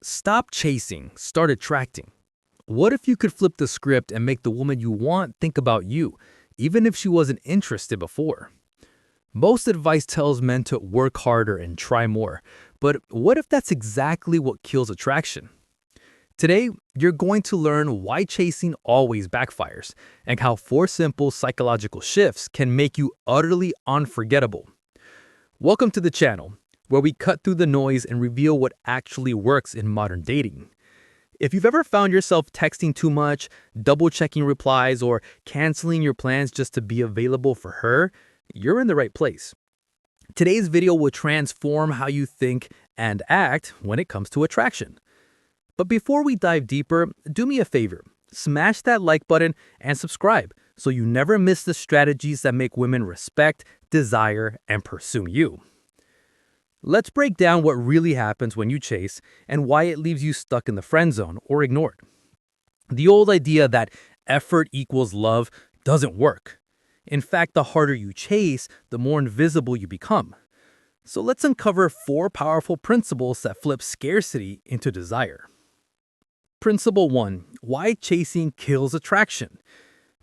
Stop chasing, start attracting. What if you could flip the script and make the woman you want think about you, even if she wasn't interested before? Most advice tells men to work harder and try more, but what if that's exactly what kills attraction? Today, you're going to learn why chasing always backfires and how four simple psychological shifts can make you utterly unforgettable. Welcome to the channel, where we cut through the noise and reveal what actually works in modern dating. If you've ever found yourself texting too much, double checking replies, or canceling your plans just to be available for her, you're in the right place. Today's video will transform how you think and act when it comes to attraction. But before we dive deeper, do me a favor. Smash that like button and subscribe so you never miss the strategies that make women respect, desire, and pursue you. Let's break down what really happens when you chase and why it leaves you stuck in the friend zone or ignored. The old idea that effort equals love doesn't work. In fact, the harder you chase, the more invisible you become. So let's uncover four powerful principles that flip scarcity into desire. Principle 1. Why chasing kills attraction.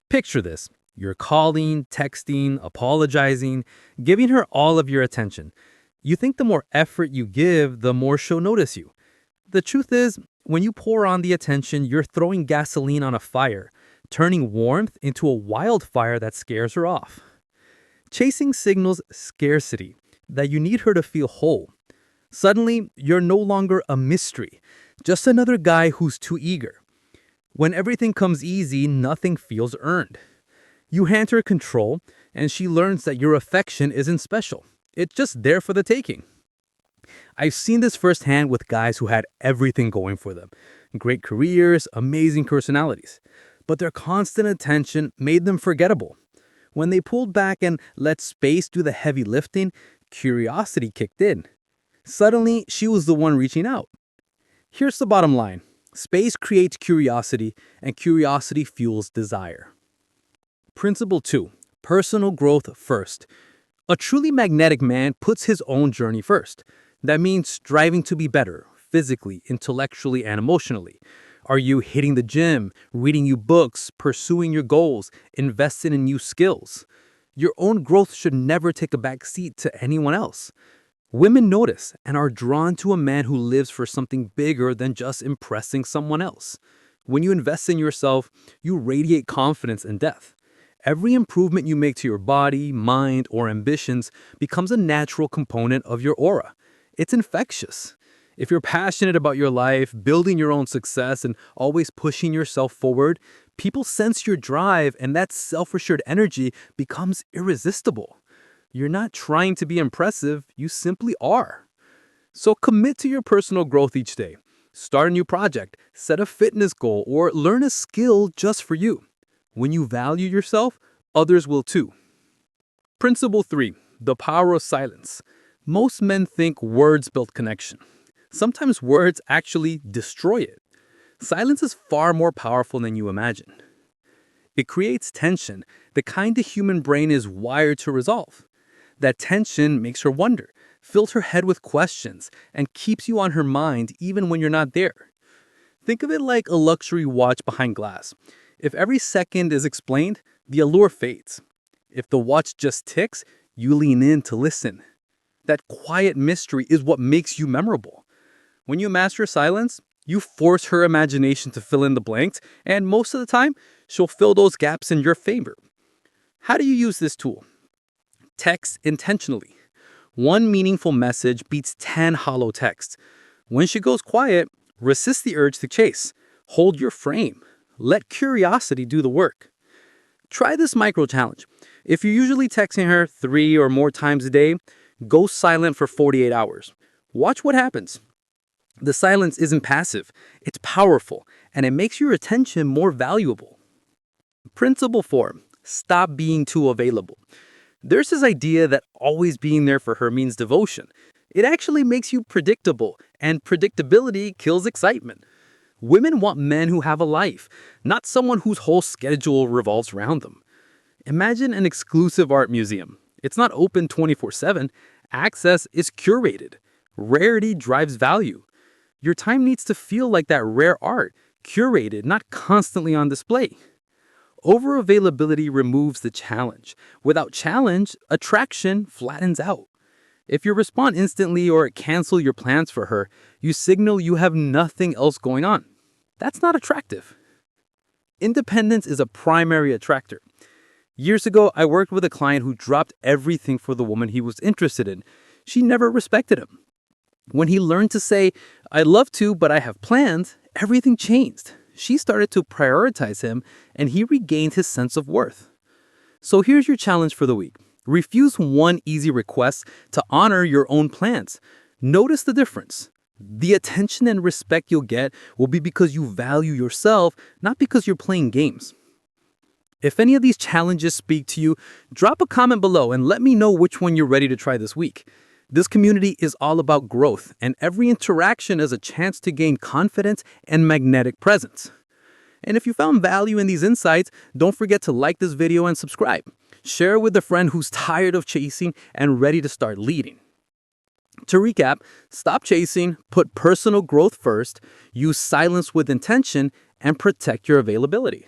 Picture this. You're calling, texting, apologizing, giving her all of your attention. You think the more effort you give, the more she'll notice you. The truth is, when you pour on the attention, you're throwing gasoline on a fire, turning warmth into a wildfire that scares her off. Chasing signals scarcity, that you need her to feel whole. Suddenly, you're no longer a mystery, just another guy who's too eager. When everything comes easy, nothing feels earned. You hand her control, and she learns that your affection isn't special. It's just there for the taking. I've seen this firsthand with guys who had everything going for them. Great careers, amazing personalities. But their constant attention made them forgettable. When they pulled back and let space do the heavy lifting, curiosity kicked in. Suddenly, she was the one reaching out. Here's the bottom line. Space creates curiosity, and curiosity fuels desire. Principle 2. Personal growth first. A truly magnetic man puts his own journey first. That means striving to be better, physically, intellectually, and emotionally. Are you hitting the gym, reading new books, pursuing your goals, investing in new skills? Your own growth should never take a back seat to anyone else. Women notice and are drawn to a man who lives for something bigger than just impressing someone else. When you invest in yourself, you radiate confidence and depth. Every improvement you make to your body, mind, or ambitions becomes a natural component of your aura. It's infectious. If you're passionate about your life, building your own success, and always pushing yourself forward, people sense your drive, and that self-assured energy becomes irresistible. You're not trying to be impressive, you simply are. So commit to your personal growth each day. Start a new project, set a fitness goal, or learn a skill just for you. When you value yourself, others will too. Principle 3. The power of silence. Most men think words build connection. Sometimes words actually destroy it. Silence is far more powerful than you imagine. It creates tension, the kind the human brain is wired to resolve. That tension makes her wonder, fills her head with questions, and keeps you on her mind even when you're not there. Think of it like a luxury watch behind glass. If every second is explained, the allure fades. If the watch just ticks, you lean in to listen. That quiet mystery is what makes you memorable. When you master silence, you force her imagination to fill in the blanks, and most of the time, she'll fill those gaps in your favor. How do you use this tool? Text intentionally. One meaningful message beats 10 hollow texts. When she goes quiet, resist the urge to chase. Hold your frame. Let curiosity do the work. Try this micro challenge. If you're usually texting her 3 or more times a day, go silent for 48 hours. Watch what happens. The silence isn't passive, it's powerful, and it makes your attention more valuable. Principle 4. Stop being too available. There's this idea that always being there for her means devotion. It actually makes you predictable, and predictability kills excitement. Women want men who have a life, not someone whose whole schedule revolves around them. Imagine an exclusive art museum. It's not open 24/7. Access is curated. Rarity drives value. Your time needs to feel like that rare art, curated, not constantly on display. Over-availability removes the challenge. Without challenge, attraction flattens out. If you respond instantly or cancel your plans for her, you signal you have nothing else going on. That's not attractive. Independence is a primary attractor. Years ago, I worked with a client who dropped everything for the woman he was interested in. She never respected him. When he learned to say, "I'd love to, but I have plans," everything changed. She started to prioritize him, and he regained his sense of worth. So here's your challenge for the week. Refuse one easy request to honor your own plans. Notice the difference. The attention and respect you'll get will be because you value yourself, not because you're playing games. If any of these challenges speak to you, drop a comment below and let me know which one you're ready to try this week. This community is all about growth, and every interaction is a chance to gain confidence and magnetic presence. And if you found value in these insights, don't forget to like this video and subscribe. Share with a friend who's tired of chasing and ready to start leading. To recap, stop chasing, put personal growth first, use silence with intention, and protect your availability.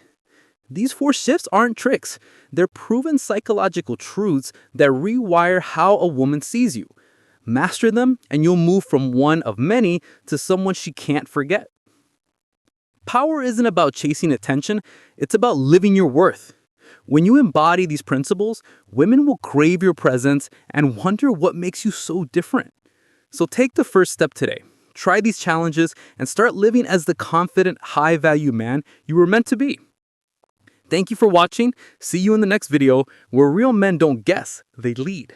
These 4 shifts aren't tricks. They're proven psychological truths that rewire how a woman sees you. Master them, and you'll move from one of many to someone she can't forget. Power isn't about chasing attention, it's about living your worth. When you embody these principles, women will crave your presence and wonder what makes you so different. So take the first step today. Try these challenges and start living as the confident, high-value man you were meant to be. Thank you for watching. See you in the next video where real men don't guess, they lead.